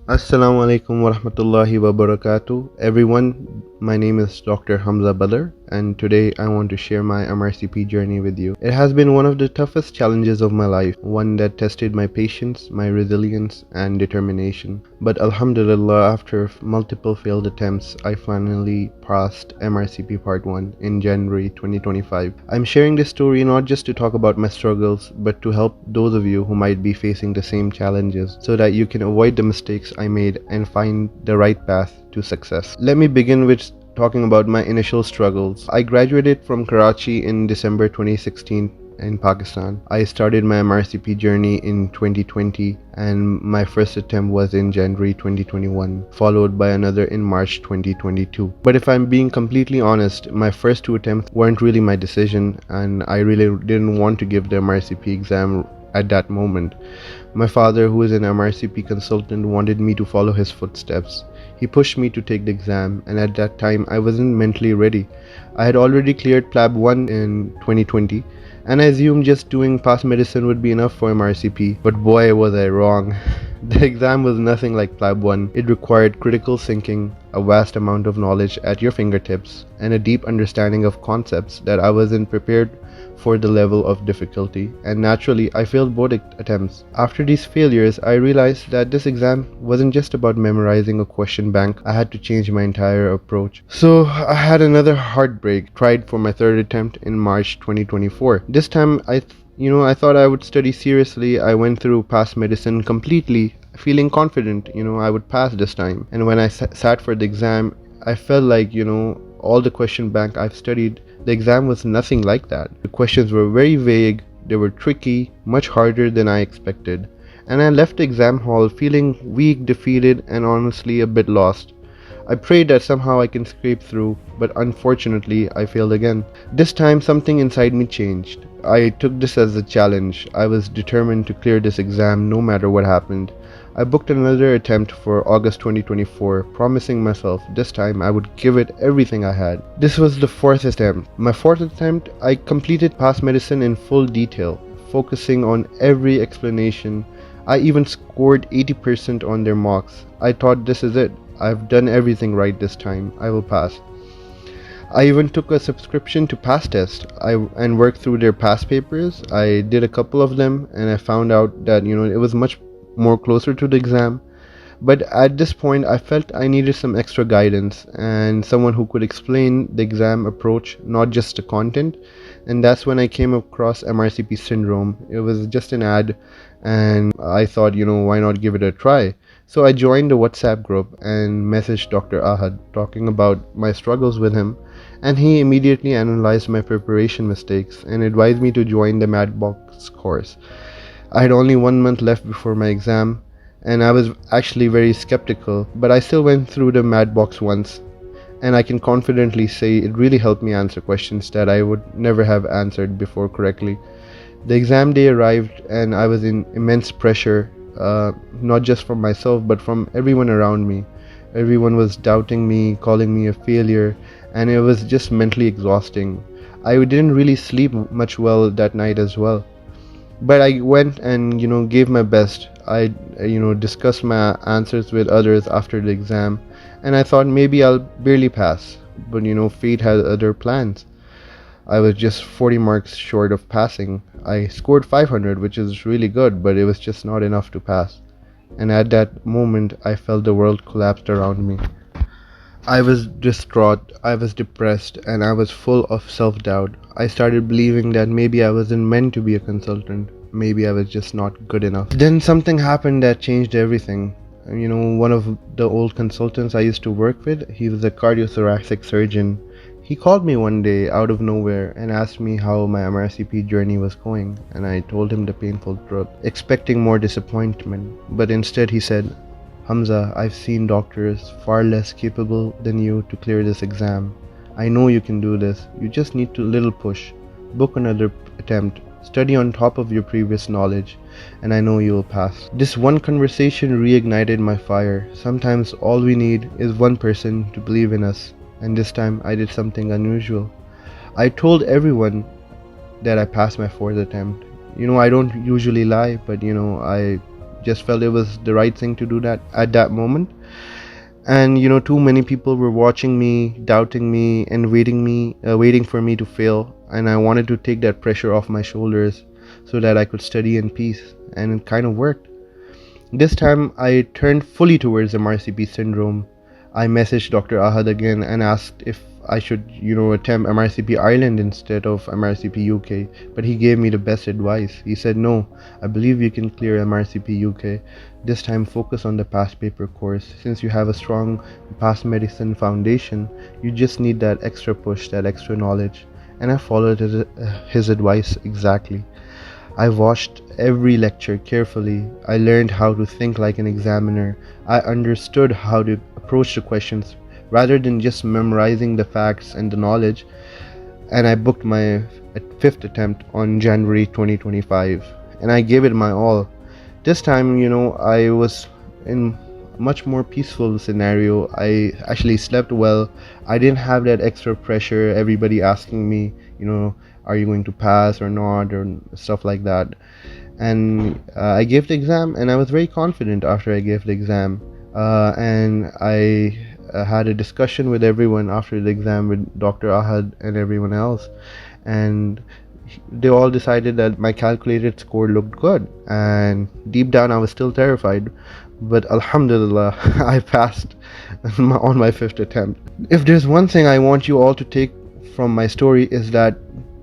Assalamu alaikum wa rahmatullahi wa barakatuh. Everyone, my name is Dr. Hamza Badar, and today I want to share my MRCP journey with you. It has been one of the toughest challenges of my life, one that tested my patience, my resilience, and determination. But Alhamdulillah, after multiple failed attempts, I finally passed MRCP Part 1 in January 2025. I'm sharing this story not just to talk about my struggles, but to help those of you who might be facing the same challenges so that you can avoid the mistakes I made and find the right path to success. Let me begin with talking about my initial struggles. I graduated from Karachi in December 2016 in Pakistan. I started my MRCP journey in 2020 and my first attempt was in January 2021, followed by another in March 2022. But if I'm being completely honest, my first two attempts weren't really my decision and I really didn't want to give the MRCP exam at that moment. My father, who is an MRCP consultant, wanted me to follow his footsteps. He pushed me to take the exam, and at that time I wasn't mentally ready. I had already cleared PLAB 1 in 2020, and I assumed just doing past medicine would be enough for MRCP. But boy, was I wrong. The exam was nothing like PLAB 1. It required critical thinking, a vast amount of knowledge at your fingertips, and a deep understanding of concepts that I wasn't prepared for the level of difficulty, and naturally I failed both attempts. After these failures, I realized that this exam wasn't just about memorizing a question bank. I had to change my entire approach. So I had another heartbreak, tried for my third attempt in March 2024. This time I thought I would study seriously. I went through past medicine completely, feeling confident, I would pass this time. And when I sat for the exam, I felt like, all the question bank I've studied, the exam was nothing like that. The questions were very vague, they were tricky, much harder than I expected. And I left the exam hall feeling weak, defeated, and honestly a bit lost. I prayed that somehow I can scrape through, but unfortunately I failed again. This time something inside me changed. I took this as a challenge. I was determined to clear this exam no matter what happened. I booked another attempt for August 2024, promising myself this time I would give it everything I had. This was the fourth attempt. My fourth attempt, I completed past medicine in full detail, focusing on every explanation. I even scored 80% on their marks. I thought, this is it. I've done everything right this time. I will pass. I even took a subscription to PASS and worked through their past papers. I did a couple of them and I found out that it was much more closer to the exam. But at this point I felt I needed some extra guidance and someone who could explain the exam approach, not just the content. And that's when I came across MRCP syndrome. It was just an ad and I thought, why not give it a try? So I joined the WhatsApp group and messaged Dr. Ahad talking about my struggles with him, and he immediately analyzed my preparation mistakes and advised me to join the MADBOX course. I had only 1 month left before my exam and I was actually very skeptical, but I still went through the MADBOX once, and I can confidently say it really helped me answer questions that I would never have answered before correctly. The exam day arrived and I was in immense pressure, not just from myself but from everyone around me. Everyone was doubting me, calling me a failure, and it was just mentally exhausting. I didn't really sleep much well that night as well. But I went and gave my best. I discussed my answers with others after the exam, and I thought maybe I'll barely pass. But fate had other plans. I was just 40 marks short of passing. I scored 500, which is really good, but it was just not enough to pass. And at that moment I felt the world collapsed around me. I was distraught, I was depressed, and I was full of self-doubt. I started believing that maybe I wasn't meant to be a consultant. Maybe I was just not good enough. Then something happened that changed everything. One of the old consultants I used to work with, he was a cardiothoracic surgeon. He called me one day out of nowhere and asked me how my MRCP journey was going, and I told him the painful truth, expecting more disappointment. But instead he said, "Hamza, I've seen doctors far less capable than you to clear this exam. I know you can do this. You just need a little push. Book another attempt. Study on top of your previous knowledge, and I know you will pass." This one conversation reignited my fire. Sometimes all we need is one person to believe in us, and this time I did something unusual. I told everyone that I passed my fourth attempt. I don't usually lie, but I just felt it was the right thing to do that at that moment. And too many people were watching me, doubting me, and waiting for me to fail. And I wanted to take that pressure off my shoulders so that I could study in peace, and it kind of worked. This time I turned fully towards MRCP syndrome. I messaged Dr. Ahad again and asked if I should, attempt MRCP Ireland instead of MRCP UK, but he gave me the best advice. He said, "No, I believe you can clear MRCP UK. This time focus on the past paper course. Since you have a strong past medicine foundation, you just need that extra push, that extra knowledge." And I followed his advice exactly. I watched every lecture carefully. I learned how to think like an examiner. I understood how to approach the questions rather than just memorizing the facts and the knowledge. And I booked my fifth attempt on January 2025, and I gave it my all. This time, I was in a much more peaceful scenario. I actually slept well. I didn't have that extra pressure, everybody asking me, are you going to pass or not, or stuff like that. And I gave the exam, and I was very confident after I gave the exam. And I had a discussion with everyone after the exam, with Dr. Ahad and everyone else, and they all decided that my calculated score looked good. And deep down I was still terrified, but alhamdulillah, I passed on my fifth attempt. If there's one thing I want you all to take from my story, is that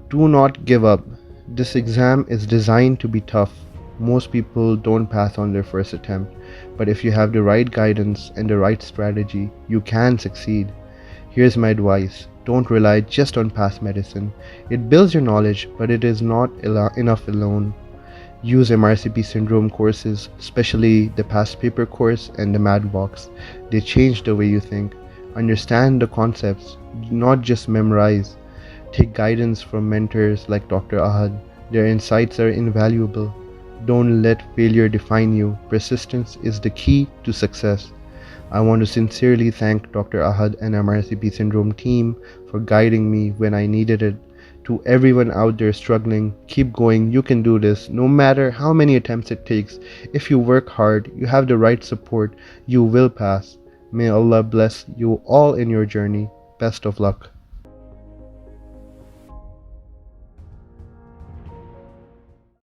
do not give up. This exam is designed to be tough. Most people don't pass on their first attempt, but if you have the right guidance and the right strategy, you can succeed. Here's my advice: don't rely just on past medicine. It builds your knowledge, but it is not enough alone. Use MRCP syndrome courses, especially the past paper course and the MADBOX. They change the way you think. Understand the concepts, not just memorize. Take guidance from mentors like Dr. Ahad. Their insights are invaluable. Don't let failure define you. Persistence is the key to success. I want to sincerely thank Dr. Ahad and MRCP Syndrome team for guiding me when I needed it. To everyone out there struggling, keep going. You can do this, no matter how many attempts it takes. If you work hard, you have the right support, you will pass. May Allah bless you all in your journey. Best of luck.